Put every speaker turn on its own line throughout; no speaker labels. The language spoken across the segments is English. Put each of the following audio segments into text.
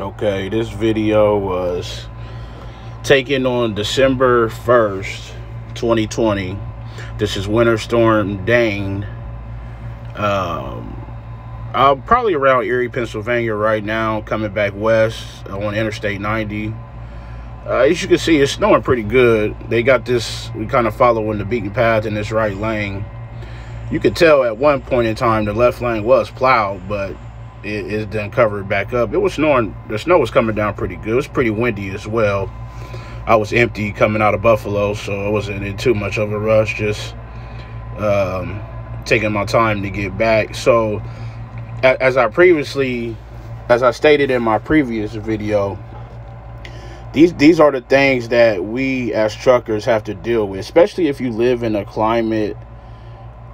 Okay, this video was taken on December 1st, 2020. This is Winter Storm Dane. I'm probably around Erie, Pennsylvania right now, coming back west on Interstate 90. As you can see, it's snowing pretty good. They got this, we kind of following the beaten path in this right lane. You could tell at one point in time the left lane was plowed, but it then covered back up. It was snowing. The snow was coming down pretty good. It was pretty windy as well. I was empty coming out of Buffalo, so I wasn't in too much of a rush, just taking my time to get back. So as I stated in my previous video, these are the things that we as truckers have to deal with, especially if you live in a climate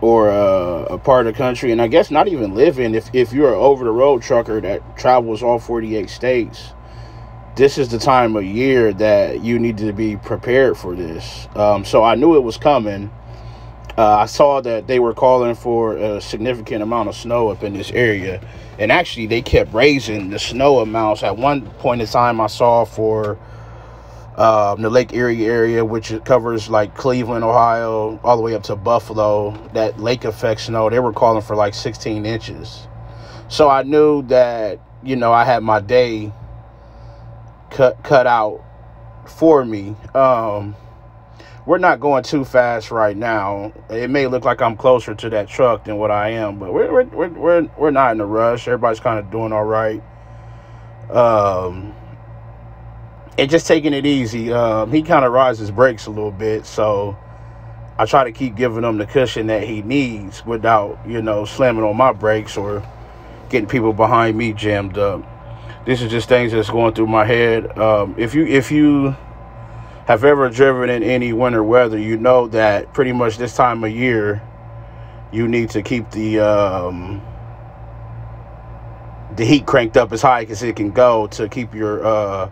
or a part of the country, and I guess not even live in, if you're an over-the-road trucker that travels all 48 states, this is the time of year that you need to be prepared for this. So I knew it was coming. I saw that they were calling for a significant amount of snow up in this area, and actually they kept raising the snow amounts. At one point in time, I saw for the Lake Erie area, which covers like Cleveland, Ohio, all the way up to Buffalo, that lake effect snow, they were calling for like 16 inches. So I knew that, you know, I had my day cut out for me. We're not going too fast right now. It may look like I'm closer to that truck than what I am, but we're not in a rush. Everybody's kind of doing all right. And just taking it easy. He kind of rides his brakes a little bit, so I try to keep giving him the cushion that he needs without, you know, slamming on my brakes or getting people behind me jammed up. This is just things that's going through my head. If you have ever driven in any winter weather, you know that pretty much this time of year you need to keep the heat cranked up as high as it can go to keep your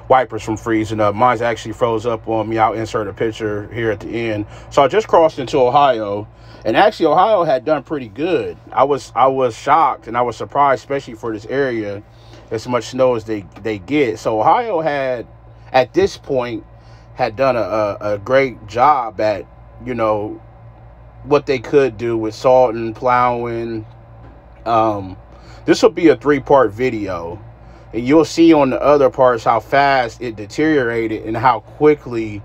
wipers from freezing up. Mine's actually froze up on me. I'll insert a picture here at the end. So I just crossed into Ohio, and actually Ohio had done pretty good. I was shocked and I was surprised, especially for this area, as much snow as they get. So Ohio had, at this point, had done a great job at, you know, what they could do with salt and plowing. This will be a 3-part video, and you'll see on the other parts how fast it deteriorated and how quickly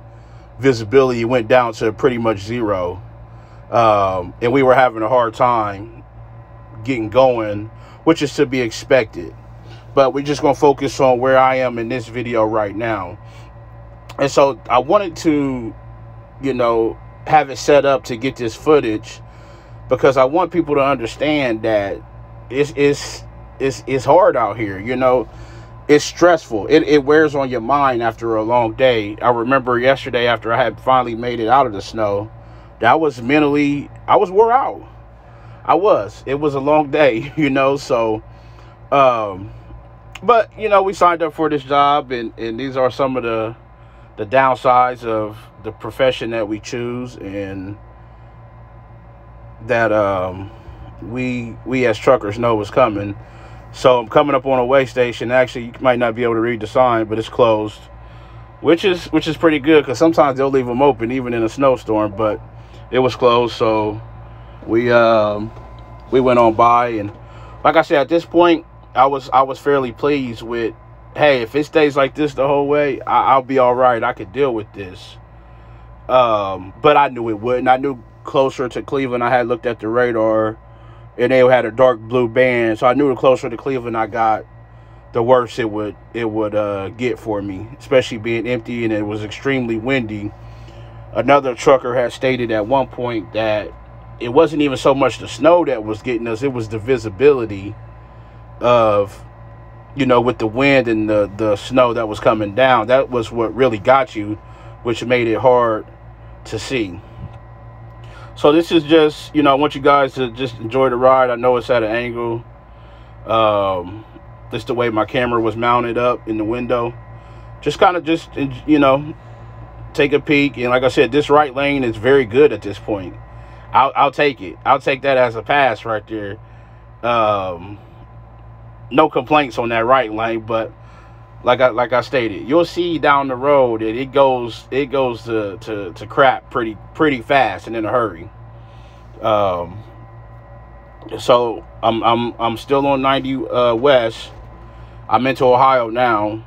visibility went down to pretty much zero. And we were having a hard time getting going, which is to be expected. But we're just going to focus on where I am in this video right now. And so I wanted to, you know, have it set up to get this footage, because I want people to understand that it's hard out here. You know, it's stressful. It wears on your mind after a long day. I remember yesterday, after I had finally made it out of the snow, that I was wore out. It was a long day, you know. So but you know, we signed up for this job, and these are some of the downsides of the profession that we choose, and that we as truckers know is coming. So I'm coming up on a way station. Actually, you might not be able to read the sign, but it's closed, which is pretty good, because sometimes they'll leave them open even in a snowstorm. But it was closed, so we went on by, and like I said, at this point, I was fairly pleased with, hey, if it stays like this the whole way, I'll be all right. I could deal with this. But I knew it wouldn't. I knew closer to Cleveland, I had looked at the radar, and they had a dark blue band. So I knew the closer to Cleveland I got, the worse it would get for me, especially being empty, and it was extremely windy. Another trucker had stated at one point that it wasn't even so much the snow that was getting us, it was the visibility of, you know, with the wind and the snow that was coming down. That was what really got you, which made it hard to see. So this is just, you know, I want you guys to just enjoy the ride. I know it's at an angle. Just the way my camera was mounted up in the window. Just kind of you know, take a peek. And like I said, this right lane is very good at this point. I'll take it. I'll take that as a pass right there. No complaints on that right lane, but like I stated, you'll see down the road that it goes to crap pretty fast and in a hurry. So I'm still on 90 west. I'm into Ohio now.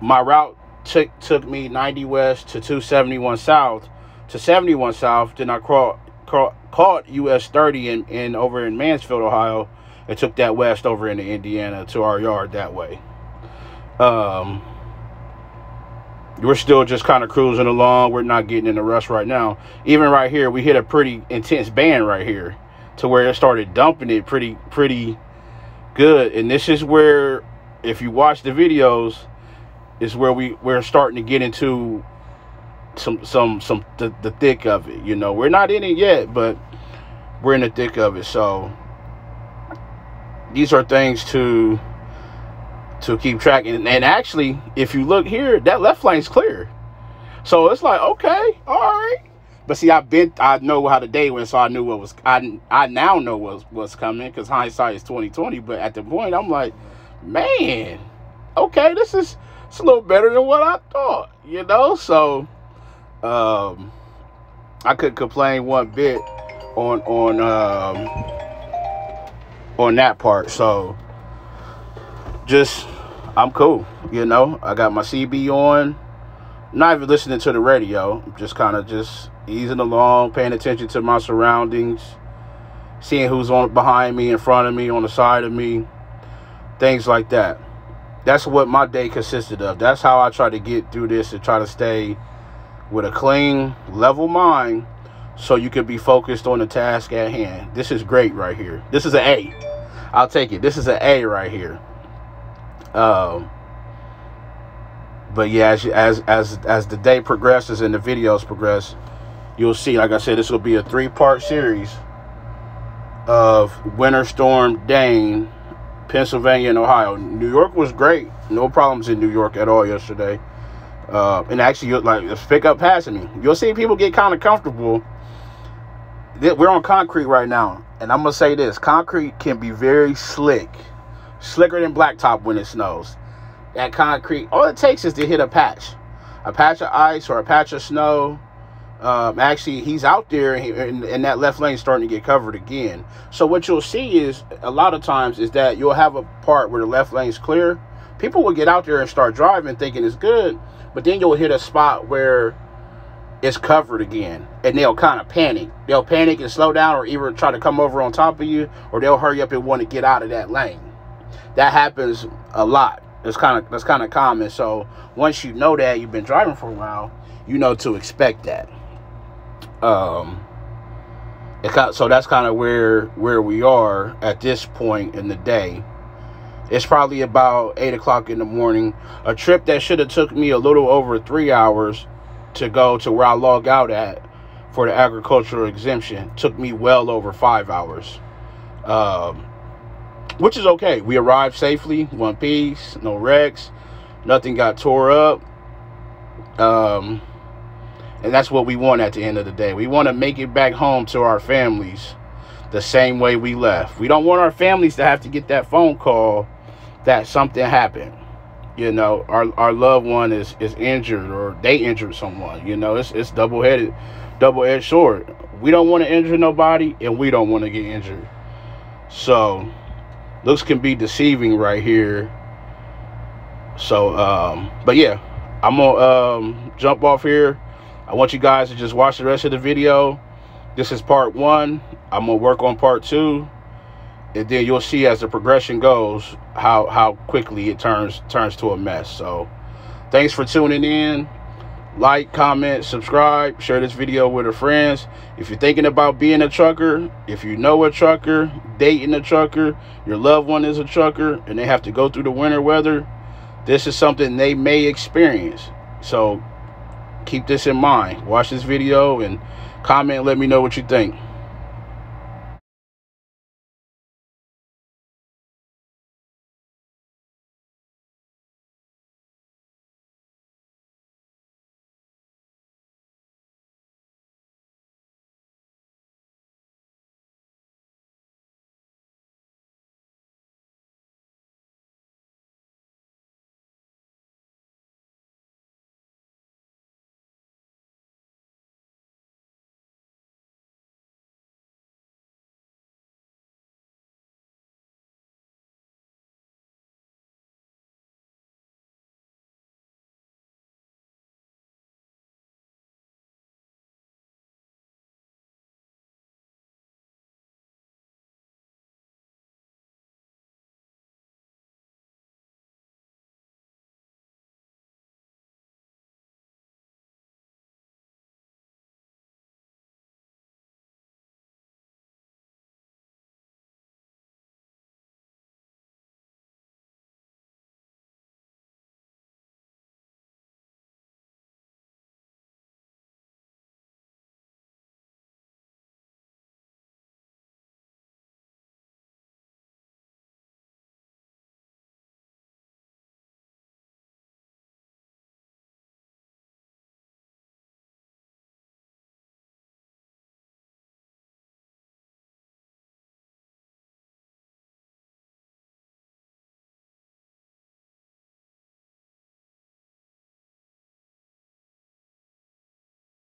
My route took me 90 west to 271 south to 71 south. Then I caught US 30 in over in Mansfield, Ohio, and took that west over into Indiana to our yard that way. We're still just kind of cruising along. We're not getting in a rush right now. Even right here, we hit a pretty intense band right here to where it started dumping it pretty good. And this is where, if you watch the videos, is where we're starting to get into the thick of it. You know, we're not in it yet, but we're in the thick of it. So these are things to keep tracking. And actually, if you look here, that left lane's clear. So it's like, okay, all right. But see, I know how the day went, so I knew what was. I now know what's coming, because hindsight is 20/20. But at the point, I'm like, man, okay, it's a little better than what I thought, you know. So I couldn't complain one bit on that part. So just, I'm cool, you know. I got my CB on, not even listening to the radio, just kind of just easing along, paying attention to my surroundings, seeing who's on behind me, in front of me, on the side of me, things like that. That's what my day consisted of. That's how I try to get through this, and try to stay with a clean, level mind, so you can be focused on the task at hand. This is great right here. This is an A. I'll take it. This is an A right here. But yeah, as the day progresses and the videos progress, you'll see, like I said, this will be a 3-part series of Winter Storm Dane, Pennsylvania and Ohio. New York was great. No problems in New York at all yesterday. And actually, let's pick up passing me. You'll see people get kind of comfortable. We're on concrete right now, and I'm gonna say this: concrete can be very slick, slicker than blacktop when it snows. That concrete, all it takes is to hit a patch of ice or a patch of snow. Actually, he's out there, and that left lane starting to get covered again. So what you'll see is, a lot of times, is that you'll have a part where the left lane's clear. People will get out there and start driving thinking it's good, but then you'll hit a spot where it's covered again, and they'll kind of panic. They'll panic and slow down, or either try to come over on top of you, or they'll hurry up and want to get out of that lane. That happens a lot. That's kind of common. So once you know that, you've been driving for a while, you know to expect that. So that's kind of where we are at this point in the day. It's probably about 8 o'clock in the morning. A trip that should have took me a little over 3 hours to go to where I log out at for the agricultural exemption took me well over 5 hours. Which is okay. We arrived safely, one piece, no wrecks, nothing got tore up. And that's what we want at the end of the day. We want to make it back home to our families the same way we left. We don't want our families to have to get that phone call that something happened. You know, our loved one is injured, or they injured someone. You know, it's double-edged sword. We don't want to injure nobody, and we don't want to get injured. So looks can be deceiving right here. So but yeah, I'm gonna jump off here. I want you guys to just watch the rest of the video. This is part 1. I'm gonna work on part 2, and then you'll see as the progression goes how quickly it turns to a mess. So thanks for tuning in. Like, comment, subscribe, share this video with your friends. If you're thinking about being a trucker, if you know a trucker, dating a trucker, your loved one is a trucker, and they have to go through the winter weather, this is something they may experience. So keep this in mind. Watch this video and comment and let me know what you think.